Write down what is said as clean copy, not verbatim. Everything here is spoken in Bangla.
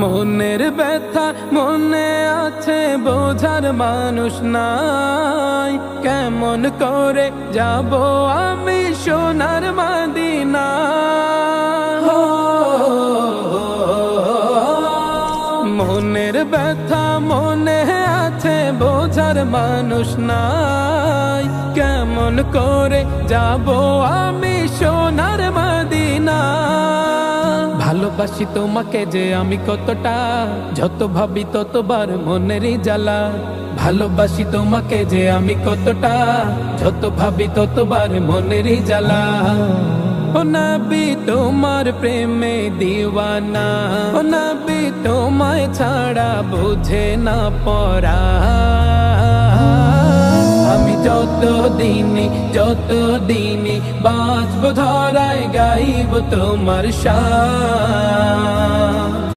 মনের ব্যথা মনে আছে, বোঝার মানুষ নাই। কেমন করে যাব আমি সোনার মদিনা? মনের ব্যথা মনে আছে, বোঝার মানুষ নাই। কেমন করে যাব আমি সোনার মদিনা? ভালোবাসি তোমাকে যে আমি কতটা, যত ভাবি ততবার মনেরই জ্বালা। ভালোবাসি তোমাকে যে আমি কতটা, যত ভাবি ততবার মনেরই জ্বালা। ও নবী তোমার প্রেমে দিওয়ানা, ও নবী তোমায় ছাড়া বুঝে না পরা। আমি যত দিনে বাঁচব ধরায় গাইব তোমার শান।